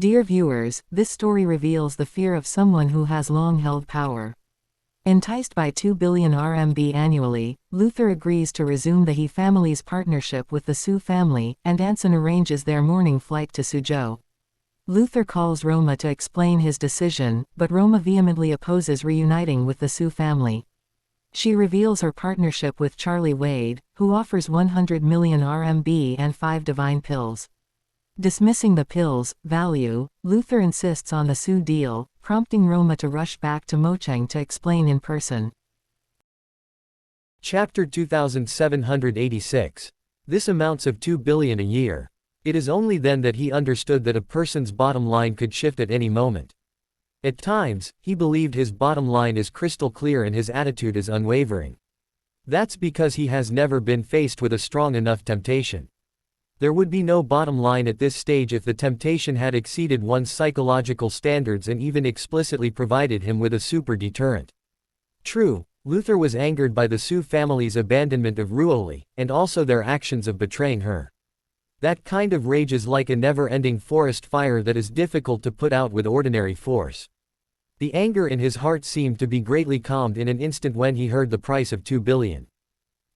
Dear viewers, this story reveals the fear of someone who has long held power. Enticed by 2 billion RMB annually, Luther agrees to resume the He family's partnership with the Su family, and Anson arranges their morning flight to Suzhou. Luther calls Roma to explain his decision, but Roma vehemently opposes reuniting with the Su family. She reveals her partnership with Charlie Wade, who offers 100 million RMB and 5 divine pills. Dismissing the pills' value, Luther insists on the Su deal, prompting Roma to rush back to Mocheng to explain in person. Chapter 2786. This amounts of 2 billion a year. It is only then that he understood that a person's bottom line could shift at any moment. At times, he believed his bottom line is crystal clear and his attitude is unwavering. That's because he has never been faced with a strong enough temptation. There would be no bottom line at this stage if the temptation had exceeded one's psychological standards and even explicitly provided him with a super deterrent. True, Luther was angered by the Su family's abandonment of Ruoli, and also their actions of betraying her. That kind of rage is like a never-ending forest fire that is difficult to put out with ordinary force. The anger in his heart seemed to be greatly calmed in an instant when he heard the price of 2 billion.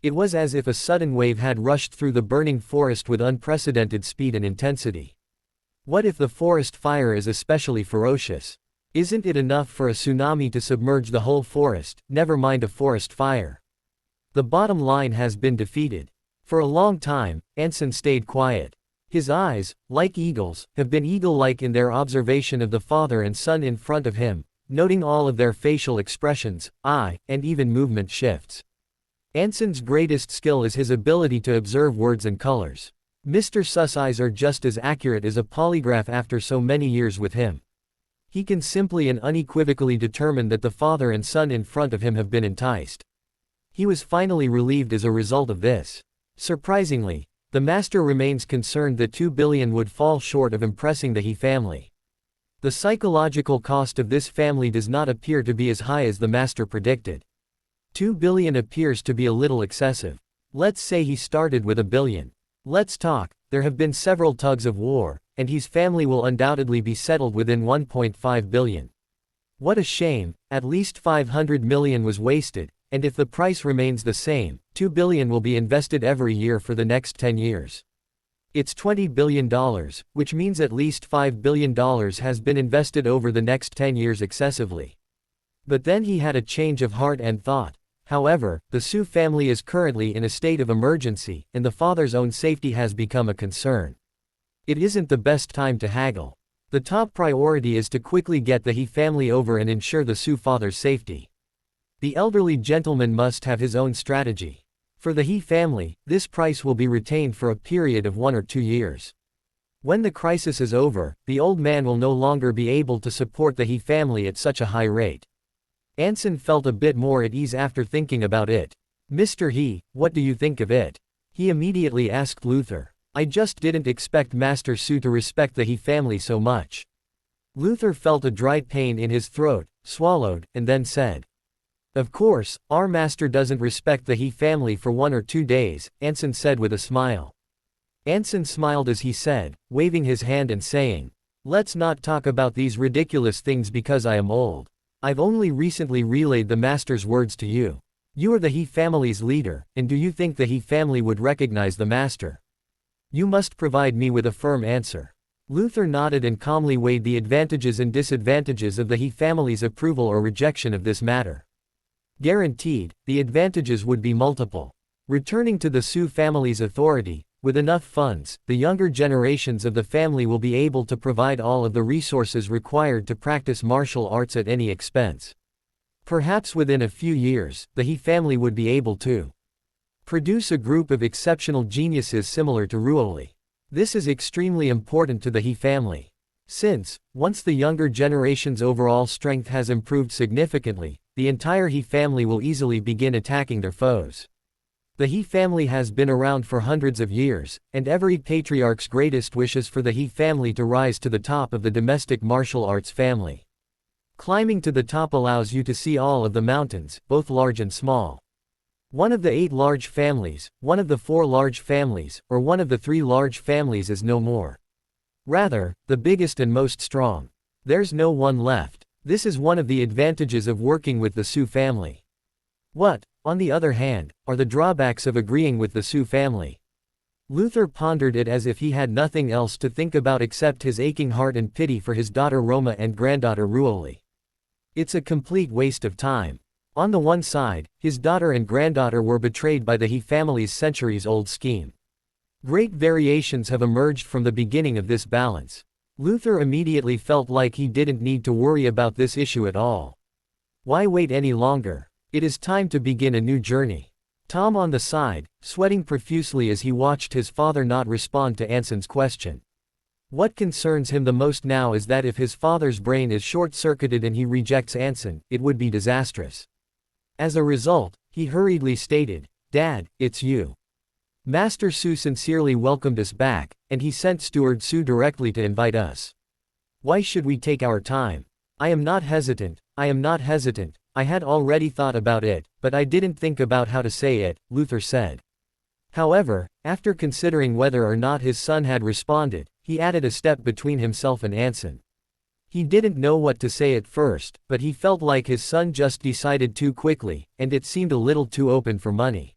It was as if a sudden wave had rushed through the burning forest with unprecedented speed and intensity. What if the forest fire is especially ferocious? Isn't it enough for a tsunami to submerge the whole forest, never mind a forest fire? The bottom line has been defeated. For a long time, Anson stayed quiet. His eyes, like eagles, have been eagle-like in their observation of the father and son in front of him, noting all of their facial expressions, eye, and even movement shifts. Anson's greatest skill is his ability to observe words and colors. Mr. Su's eyes are just as accurate as a polygraph after so many years with him. He can simply and unequivocally determine that the father and son in front of him have been enticed. He was finally relieved as a result of this. Surprisingly, the master remains concerned that 2 billion would fall short of impressing the He family. The psychological cost of this family does not appear to be as high as the master predicted. 2 billion appears to be a little excessive. Let's say he started with 1 billion. Let's talk, there have been several tugs of war, and his family will undoubtedly be settled within 1.5 billion. What a shame, at least 500 million was wasted, and if the price remains the same, 2 billion will be invested every year for the next 10 years. It's $20 billion, which means at least $5 billion has been invested over the next 10 years excessively. But then he had a change of heart and thought. However, the Su family is currently in a state of emergency, and the father's own safety has become a concern. It isn't the best time to haggle. The top priority is to quickly get the He family over and ensure the Su father's safety. The elderly gentleman must have his own strategy. For the He family, this price will be retained for a period of 1 or 2 years. When the crisis is over, the old man will no longer be able to support the He family at such a high rate. Anson felt a bit more at ease after thinking about it. Mr. He, what do you think of it? He immediately asked Luther. I just didn't expect Master Su to respect the He family so much. Luther felt a dry pain in his throat, swallowed, and then said. Of course, our master doesn't respect the He family for 1 or 2 days, Anson said with a smile. Anson smiled as he said, waving his hand and saying, let's not talk about these ridiculous things because I am old. I've only recently relayed the master's words to you. You are the He family's leader, and do you think the He family would recognize the master? You must provide me with a firm answer. Luther nodded and calmly weighed the advantages and disadvantages of the He family's approval or rejection of this matter. Guaranteed, the advantages would be multiple. Returning to the Su family's authority, with enough funds, the younger generations of the family will be able to provide all of the resources required to practice martial arts at any expense. Perhaps within a few years, the He family would be able to produce a group of exceptional geniuses similar to Ruoli. This is extremely important to the He family. Since, once the younger generation's overall strength has improved significantly, the entire He family will easily begin attacking their foes. The He family has been around for hundreds of years, and every patriarch's greatest wish is for the He family to rise to the top of the domestic martial arts family. Climbing to the top allows you to see all of the mountains, both large and small. One of the 8 large families, one of the 4 large families, or one of the 3 large families is no more. Rather, the biggest and most strong. There's no one left. This is one of the advantages of working with the Su family. What, on the other hand, are the drawbacks of agreeing with the Su family? Luther pondered it as if he had nothing else to think about except his aching heart and pity for his daughter Roma and granddaughter Ruoli. It's a complete waste of time. On the one side, his daughter and granddaughter were betrayed by the He family's centuries-old scheme. Great variations have emerged from the beginning of this balance. Luther immediately felt like he didn't need to worry about this issue at all. Why wait any longer? It is time to begin a new journey. Tom on the side, sweating profusely as he watched his father not respond to Anson's question. What concerns him the most now is that if his father's brain is short-circuited and he rejects Anson, it would be disastrous. As a result, he hurriedly stated, "Dad, it's you." Master Su sincerely welcomed us back, and he sent Steward Su directly to invite us. Why should we take our time? I am not hesitant. I had already thought about it, but I didn't think about how to say it, Luther said. However, after considering whether or not his son had responded, he added a step between himself and Anson. He didn't know what to say at first, but he felt like his son just decided too quickly, and it seemed a little too open for money.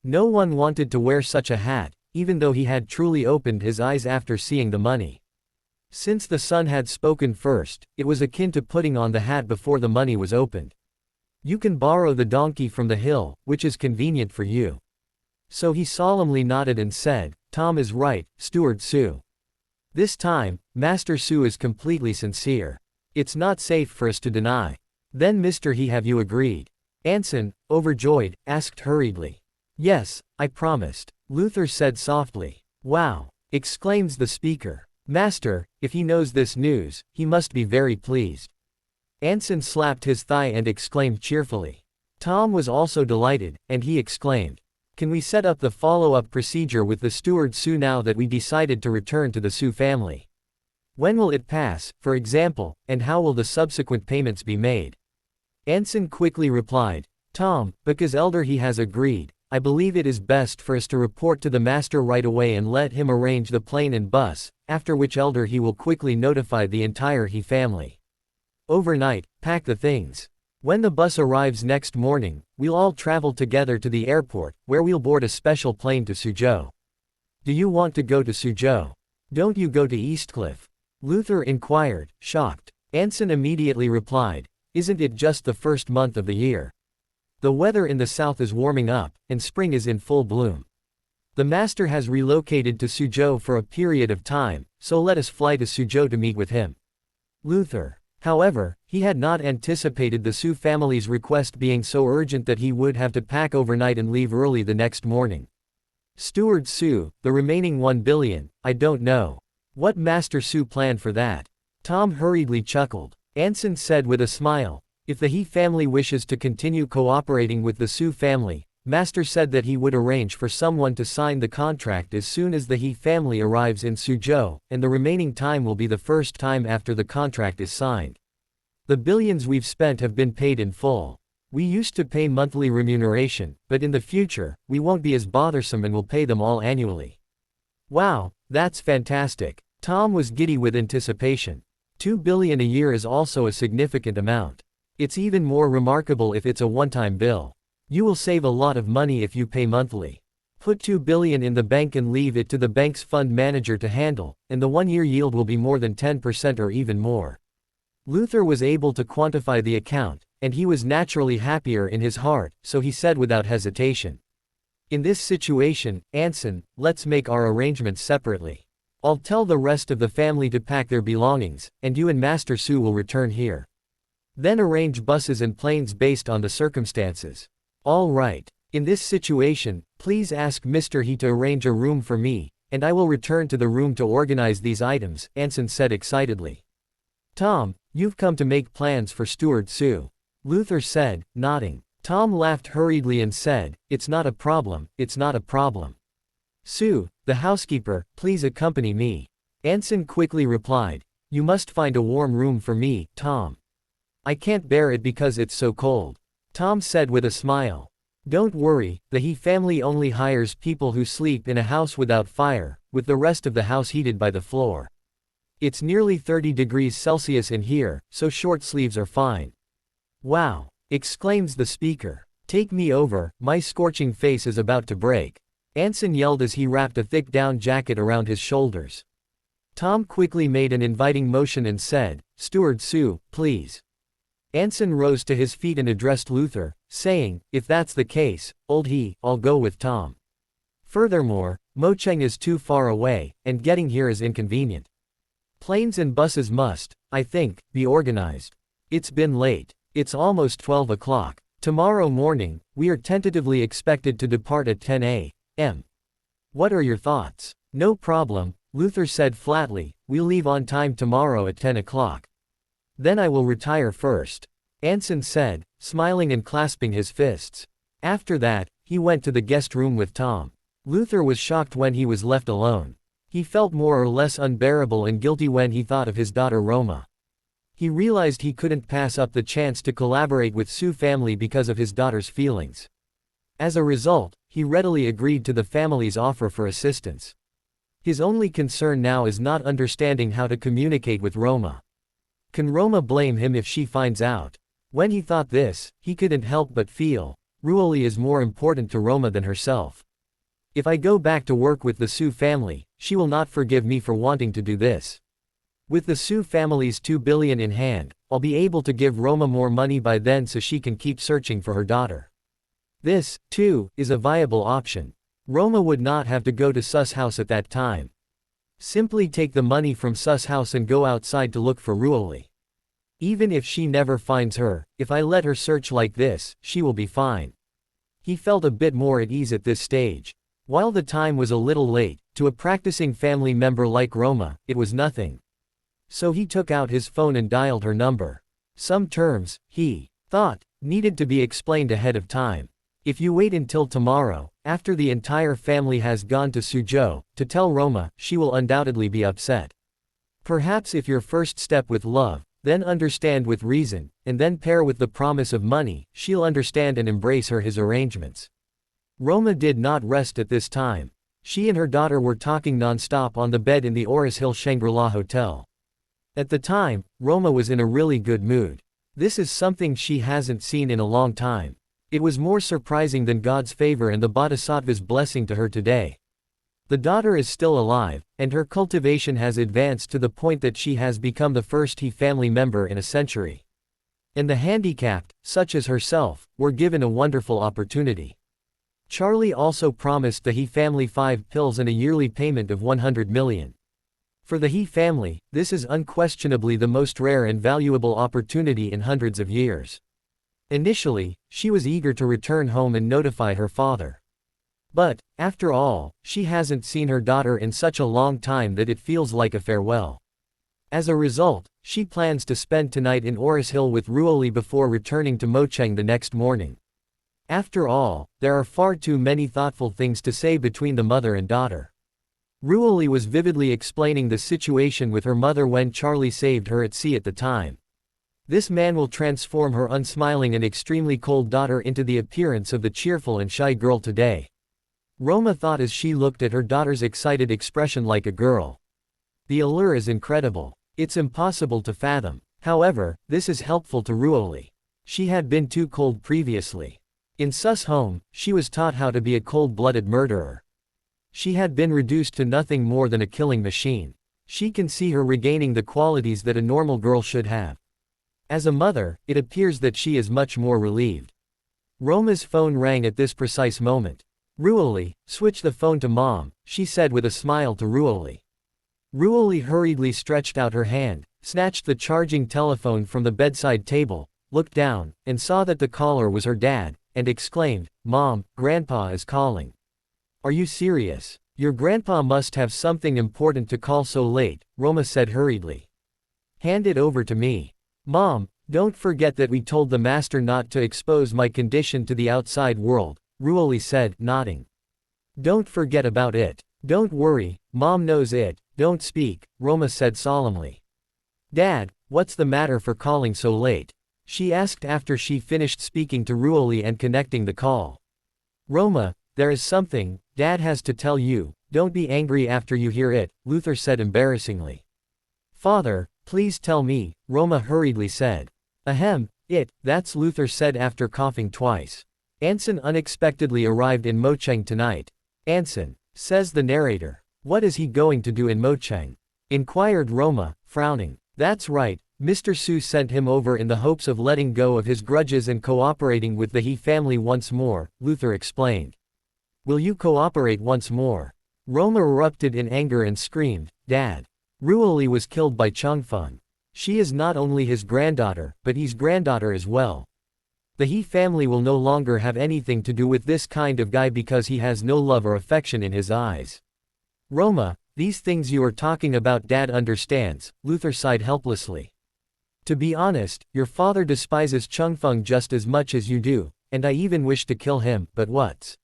No one wanted to wear such a hat, even though he had truly opened his eyes after seeing the money. Since the son had spoken first, it was akin to putting on the hat before the money was opened. You can borrow the donkey from the hill, which is convenient for you. So he solemnly nodded and said, "Tom is right, Steward Su." This time, Master Su is completely sincere. It's not safe for us to deny. Then Mr. He, have you agreed? Anson, overjoyed, asked hurriedly. Yes, I promised, Luther said softly. Wow, exclaims the speaker. Master, if he knows this news, he must be very pleased. Anson slapped his thigh and exclaimed cheerfully. Tom was also delighted, and he exclaimed, "Can we set up the follow-up procedure with the Steward Su now that we decided to return to the Su family? When will it pass, for example, and how will the subsequent payments be made?" Anson quickly replied, "Tom, because Elder He has agreed, I believe it is best for us to report to the master right away and let him arrange the plane and bus, after which Elder He will quickly notify the entire He family. Overnight, pack the things. When the bus arrives next morning, we'll all travel together to the airport, where we'll board a special plane to Suzhou." "Do you want to go to Suzhou? Don't you go to Eastcliff?" Luther inquired, shocked. Anson immediately replied, "Isn't it just the first month of the year? The weather in the south is warming up, and spring is in full bloom. The master has relocated to Suzhou for a period of time, so let us fly to Suzhou to meet with him." Luther, however, he had not anticipated the Su family's request being so urgent that he would have to pack overnight and leave early the next morning. "Steward Su, the remaining 1 billion, I don't know. What Master Su planned for that?" Tom hurriedly chuckled. Anson said with a smile, "If the He family wishes to continue cooperating with the Su family, Master said that he would arrange for someone to sign the contract as soon as the He family arrives in Suzhou, and the remaining time will be the first time after the contract is signed. The billions we've spent have been paid in full. We used to pay monthly remuneration, but in the future, we won't be as bothersome and will pay them all annually." Wow, that's fantastic. Tom was giddy with anticipation. 2 billion a year is also a significant amount. It's even more remarkable if it's a one-time bill. You will save a lot of money if you pay monthly. Put 2 billion in the bank and leave it to the bank's fund manager to handle, and the one-year yield will be more than 10% or even more. Luther was able to quantify the account, and he was naturally happier in his heart, so he said without hesitation. "In this situation, Anson, let's make our arrangements separately. I'll tell the rest of the family to pack their belongings, and you and Master Su will return here. Then arrange buses and planes based on the circumstances." "All right. In this situation, please ask Mr. He to arrange a room for me, and I will return to the room to organize these items," Anson said excitedly. "Tom, you've come to make plans for Steward Su," Luther said, nodding. Tom laughed hurriedly and said, it's not a problem. "Su, the housekeeper, please accompany me." Anson quickly replied, "You must find a warm room for me, Tom. I can't bear it because it's so cold," Tom said with a smile. "Don't worry, the He family only hires people who sleep in a house without fire, with the rest of the house heated by the floor. It's nearly 30 degrees Celsius in here, so short sleeves are fine. Wow! Exclaims the speaker. Take me over, my scorching face is about to break. Anson yelled as he wrapped a thick down jacket around his shoulders. Tom quickly made an inviting motion and said, Steward Sue, please. Anson rose to his feet and addressed Luther, saying, if that's the case, I'll go with Tom. Furthermore, Mocheng is too far away, and getting here is inconvenient. Planes and buses must, I think, be organized. It's been late. It's almost 12 o'clock. Tomorrow morning, we are tentatively expected to depart at 10 a.m. What are your thoughts? No problem, Luther said flatly, we'll leave on time tomorrow at 10 o'clock. Then I will retire first. Anson said, smiling and clasping his fists. After that, he went to the guest room with Tom. Luther was shocked when he was left alone. He felt more or less unbearable and guilty when he thought of his daughter Roma. He realized he couldn't pass up the chance to collaborate with Sue family because of his daughter's feelings. As a result, he readily agreed to the family's offer for assistance. His only concern now is not understanding how to communicate with Roma. Can Roma blame him if she finds out? When he thought this, he couldn't help but feel, Ruoli is more important to Roma than herself. If I go back to work with the Sue family, she will not forgive me for wanting to do this. With the Sue family's $2 billion in hand, I'll be able to give Roma more money by then so she can keep searching for her daughter. This, too, is a viable option. Roma would not have to go to Su's house at that time. Simply take the money from Su's house and go outside to look for Ruoli. Even if she never finds her, if I let her search like this, she will be fine. He felt a bit more at ease at this stage. While the time was a little late, to a practicing family member like Roma, it was nothing. So he took out his phone and dialed her number. Some terms, he thought, needed to be explained ahead of time. If you wait until tomorrow, after the entire family has gone to Suzhou, to tell Roma, she will undoubtedly be upset. Perhaps if your first step with love, then understand with reason, and then pair with the promise of money, she'll understand and embrace his arrangements. Roma did not rest at this time. She and her daughter were talking non-stop on the bed in the Aurous Hill Shangri-La Hotel. At the time, Roma was in a really good mood. This is something she hasn't seen in a long time. It was more surprising than God's favor and the Bodhisattva's blessing to her today. The daughter is still alive, and her cultivation has advanced to the point that she has become the first He family member in a century. And the handicapped, such as herself, were given a wonderful opportunity. Charlie also promised the He family 5 pills and a yearly payment of 100 million. For the He family, this is unquestionably the most rare and valuable opportunity in hundreds of years. Initially, she was eager to return home and notify her father. But, after all, she hasn't seen her daughter in such a long time that it feels like a farewell. As a result, she plans to spend tonight in Aurous Hill with Ruoli before returning to Mocheng the next morning. After all, there are far too many thoughtful things to say between the mother and daughter. Ruoli was vividly explaining the situation with her mother when Charlie saved her at sea at the time. This man will transform her unsmiling and extremely cold daughter into the appearance of the cheerful and shy girl today. Roma thought as she looked at her daughter's excited expression like a girl. The allure is incredible. It's impossible to fathom. However, this is helpful to Ruoli. She had been too cold previously. In Su's home, she was taught how to be a cold-blooded murderer. She had been reduced to nothing more than a killing machine. She can see her regaining the qualities that a normal girl should have. As a mother, it appears that she is much more relieved. Roma's phone rang at this precise moment. Ruoli, switch the phone to Mom, she said with a smile to Ruoli. Ruoli hurriedly stretched out her hand, snatched the charging telephone from the bedside table, looked down, and saw that the caller was her dad, and exclaimed, Mom, Grandpa is calling. Are you serious? Your grandpa must have something important to call so late, Roma said hurriedly. Hand it over to me. Mom, don't forget that we told the master not to expose my condition to the outside world, Ruoli said, nodding. Don't forget about it. Don't worry, Mom knows it, don't speak, Roma said solemnly. Dad, what's the matter for calling so late? She asked after she finished speaking to Ruoli and connecting the call. Roma, there is something, Dad has to tell you, don't be angry after you hear it, Luther said embarrassingly. Father, please tell me, Roma hurriedly said. Ahem, that's Luther said after coughing twice. Anson unexpectedly arrived in Mocheng tonight. Anson, says the narrator. What is he going to do in Mocheng? Inquired Roma, frowning. That's right, Mr. Su sent him over in the hopes of letting go of his grudges and cooperating with the He family once more, Luther explained. Will you cooperate once more? Roma erupted in anger and screamed, Dad. Ruoli was killed by Chengfeng. She is not only his granddaughter, but his granddaughter as well. The He family will no longer have anything to do with this kind of guy because he has no love or affection in his eyes. Roma, these things you are talking about Dad understands, Luther sighed helplessly. To be honest, your father despises Chengfeng just as much as you do, and I even wish to kill him, but what's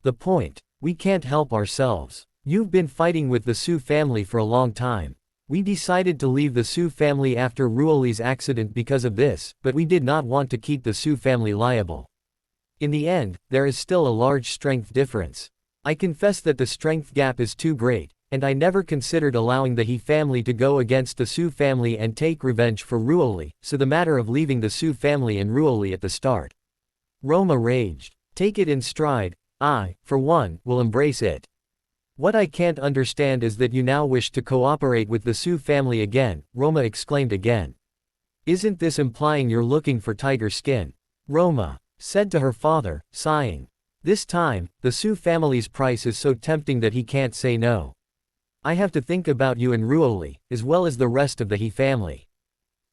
the point? We can't help ourselves. You've been fighting with the Su family for a long time. We decided to leave the Su family after Ruoli's accident because of this, but we did not want to keep the Su family liable. In the end, there is still a large strength difference. I confess that the strength gap is too great, and I never considered allowing the He family to go against the Su family and take revenge for Ruoli, so the matter of leaving the Su family and Ruoli at the start. Roma raged. Take it in stride, I, for one, will embrace it. What I can't understand is that you now wish to cooperate with the Su family again, Roma exclaimed again. Isn't this implying you're looking for tiger skin? Roma said to her father, sighing. This time, the Su family's price is so tempting that he can't say no. I have to think about you and Ruoli, as well as the rest of the He family.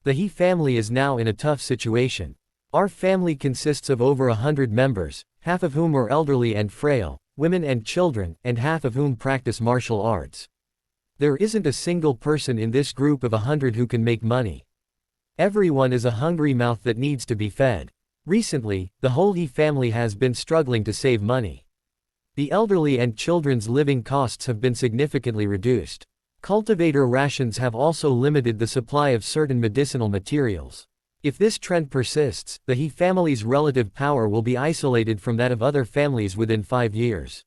The He family is now in a tough situation. Our family consists of over 100 members, half of whom are elderly and frail, women and children, and half of whom practice martial arts. There isn't a single person in this group of 100 who can make money. Everyone is a hungry mouth that needs to be fed. Recently, the whole He family has been struggling to save money. The elderly and children's living costs have been significantly reduced. Cultivator rations have also limited the supply of certain medicinal materials. If this trend persists, the He family's relative power will be isolated from that of other families within 5 years.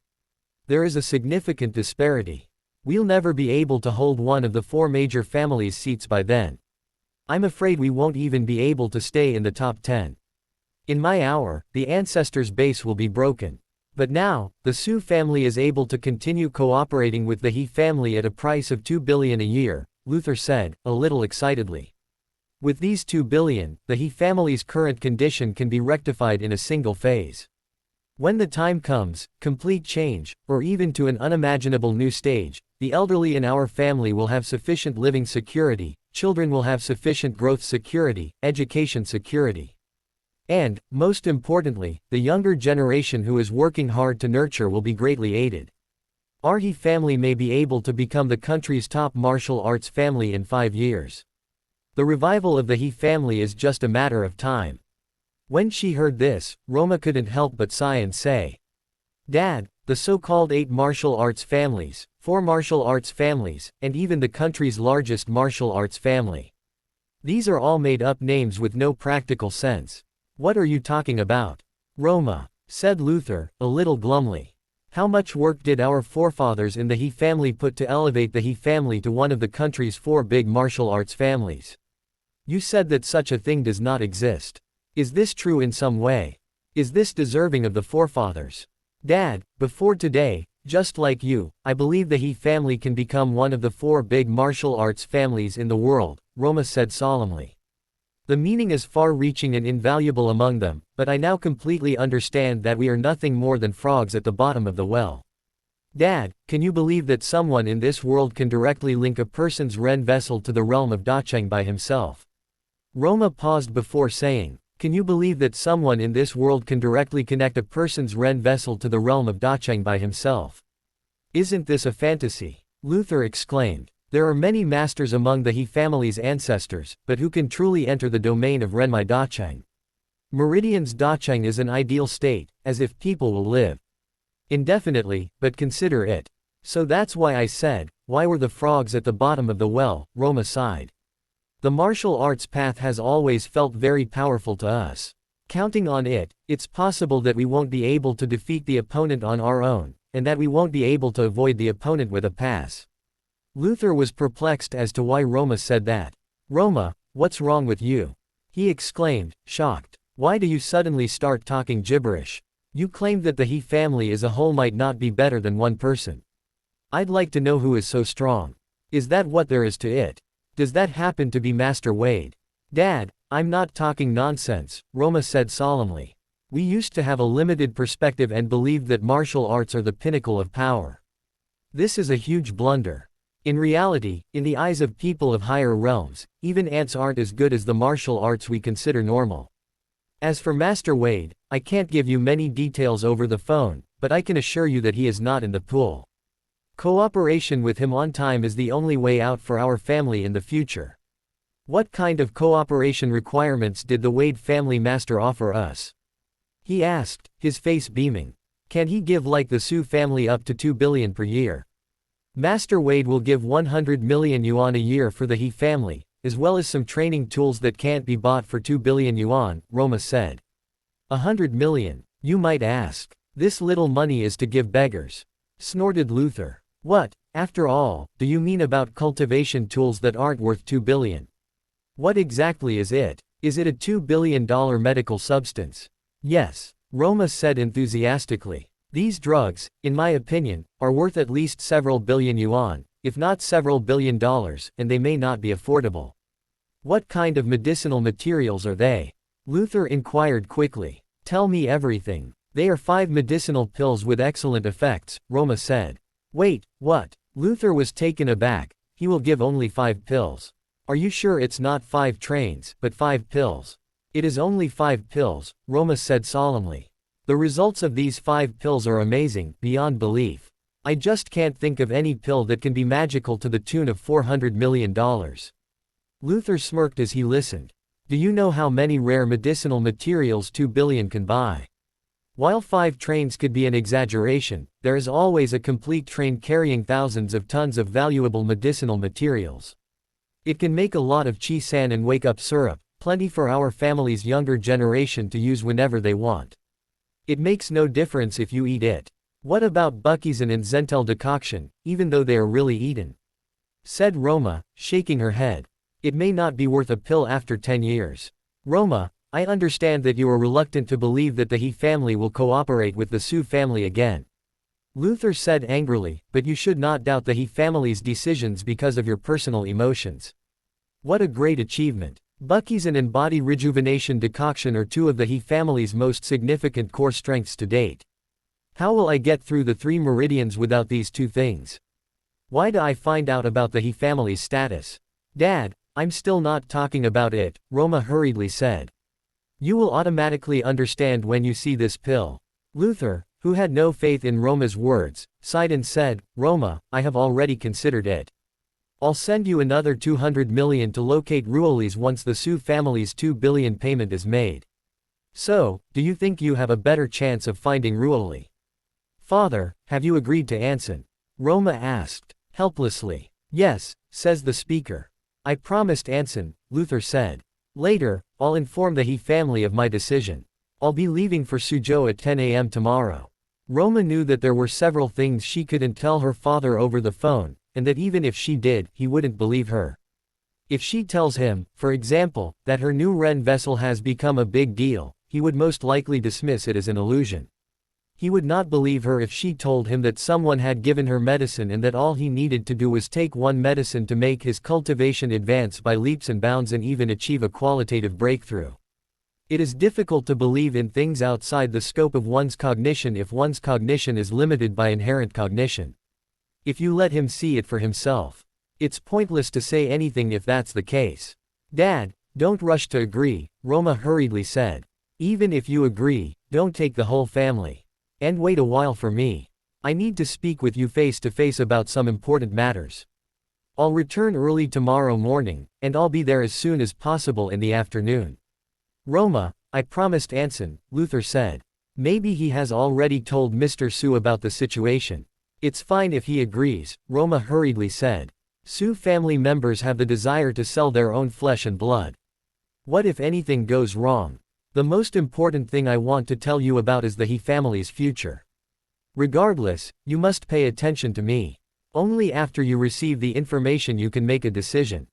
There is a significant disparity. We'll never be able to hold one of the 4 major families' seats by then. I'm afraid we won't even be able to stay in the top 10. In my hour, the ancestors' base will be broken. But now, the Su family is able to continue cooperating with the He family at a price of 2 billion a year, Luther said, a little excitedly. With these 2 billion, the He family's current condition can be rectified in a single phase. When the time comes, complete change, or even to an unimaginable new stage, the elderly in our family will have sufficient living security, children will have sufficient growth security, education security. And, most importantly, the younger generation who is working hard to nurture will be greatly aided. Our He family may be able to become the country's top martial arts family in 5 years. The revival of the He family is just a matter of time. When she heard this, Roma couldn't help but sigh and say, Dad, the so-called 8 martial arts families, 4 martial arts families, and even the country's largest martial arts family. These are all made-up names with no practical sense. What are you talking about? Roma, said Luther, a little glumly. How much work did our forefathers in the He family put to elevate the He family to one of the country's 4 big martial arts families? You said that such a thing does not exist. Is this true in some way? Is this deserving of the forefathers? Dad, before today, just like you, I believe the He family can become one of the 4 big martial arts families in the world, Roma said solemnly. The meaning is far-reaching and invaluable among them, but I now completely understand that we are nothing more than frogs at the bottom of the well. Dad, can you believe that someone in this world can directly link a person's Ren vessel to the realm of Dacheng by himself? Roma paused before saying, can you believe that someone in this world can directly connect a person's Ren vessel to the realm of Dacheng by himself? Isn't this a fantasy? Luther exclaimed. There are many masters among the He family's ancestors, but who can truly enter the domain of Renmai Dacheng? Meridian's Dacheng is an ideal state, as if people will live indefinitely, but consider it. So that's why I said, why were the frogs at the bottom of the well, Roma sighed. The martial arts path has always felt very powerful to us. Counting on it, it's possible that we won't be able to defeat the opponent on our own, and that we won't be able to avoid the opponent with a pass. Luther was perplexed as to why Roma said that. Roma, what's wrong with you? He exclaimed, shocked. Why do you suddenly start talking gibberish? You claimed that the He family as a whole might not be better than one person. I'd like to know who is so strong. Is that what there is to it? Does that happen to be Master Wade? Dad, I'm not talking nonsense, Roma said solemnly. We used to have a limited perspective and believed that martial arts are the pinnacle of power. This is a huge blunder. In reality, in the eyes of people of higher realms, even ants aren't as good as the martial arts we consider normal. As for Master Wade, I can't give you many details over the phone, but I can assure you that he is not in the pool. Cooperation with him on time is the only way out for our family in the future. What kind of cooperation requirements did the Wade family master offer us? He asked, his face beaming. Can he give like the Su family up to 2 billion per year? Master Wade will give 100 million yuan a year for the He family, as well as some training tools that can't be bought for 2 billion yuan, Roma said. 100 million, you might ask. This little money is to give beggars. Snorted Luther. What, after all, do you mean about cultivation tools that aren't worth 2 billion? What exactly is it? Is it a $2 billion medical substance? Yes, Roma said enthusiastically. These drugs, in my opinion, are worth at least several billion yuan, if not several billion dollars, and they may not be affordable. What kind of medicinal materials are they? Luther inquired quickly. Tell me everything. They are 5 medicinal pills with excellent effects, Roma said. Wait, what? Luther was taken aback. He will give only 5 pills. Are you sure it's not 5 trains, but 5 pills? It is only 5 pills, Roma said solemnly. The results of these 5 pills are amazing, beyond belief. I just can't think of any pill that can be magical to the tune of $400 million. Luther smirked as he listened. Do you know how many rare medicinal materials 2 billion can buy? While 5 trains could be an exaggeration, there is always a complete train carrying thousands of tons of valuable medicinal materials. It can make a lot of chi-san and wake-up syrup, plenty for our family's younger generation to use whenever they want. It makes no difference if you eat it. What about Buckisen and Zentel decoction, even though they are really eaten? Said Roma, shaking her head. It may not be worth a pill after 10 years. Roma, I understand that you are reluctant to believe that the He family will cooperate with the Su family again. Luther said angrily, but you should not doubt the He family's decisions because of your personal emotions. What a great achievement. Buckisen and body rejuvenation decoction are 2 of the He family's most significant core strengths to date. How will I get through the 3 meridians without these 2 things? Why do I find out about the He family's status? Dad, I'm still not talking about it, Roma hurriedly said. You will automatically understand when you see this pill. Luther, who had no faith in Roma's words, sighed and said, Roma, I have already considered it. I'll send you another 200 million to locate Ruoli's once the Su family's 2 billion payment is made. So, do you think you have a better chance of finding Ruoli? Father, have you agreed to Anson? Roma asked, helplessly. Yes, says the speaker. I promised Anson, Luther said. Later, I'll inform the He family of my decision. I'll be leaving for Suzhou at 10 a.m. tomorrow. Roma knew that there were several things she couldn't tell her father over the phone, and that even if she did, he wouldn't believe her. If she tells him, for example, that her new Ren vessel has become a big deal, he would most likely dismiss it as an illusion. He would not believe her if she told him that someone had given her medicine and that all he needed to do was take one medicine to make his cultivation advance by leaps and bounds and even achieve a qualitative breakthrough. It is difficult to believe in things outside the scope of one's cognition if one's cognition is limited by inherent cognition. If you let him see it for himself. It's pointless to say anything if that's the case. Dad, don't rush to agree, Roma hurriedly said. Even if you agree, don't take the whole family. And wait a while for me. I need to speak with you face to face about some important matters. I'll return early tomorrow morning, and I'll be there as soon as possible in the afternoon. Roma, I promised Anson, Luther said. Maybe he has already told Mr. Su about the situation. It's fine if he agrees, Roma hurriedly said. Su family members have the desire to sell their own flesh and blood. What if anything goes wrong? The most important thing I want to tell you about is the He family's future. Regardless, you must pay attention to me. Only after you receive the information you can make a decision.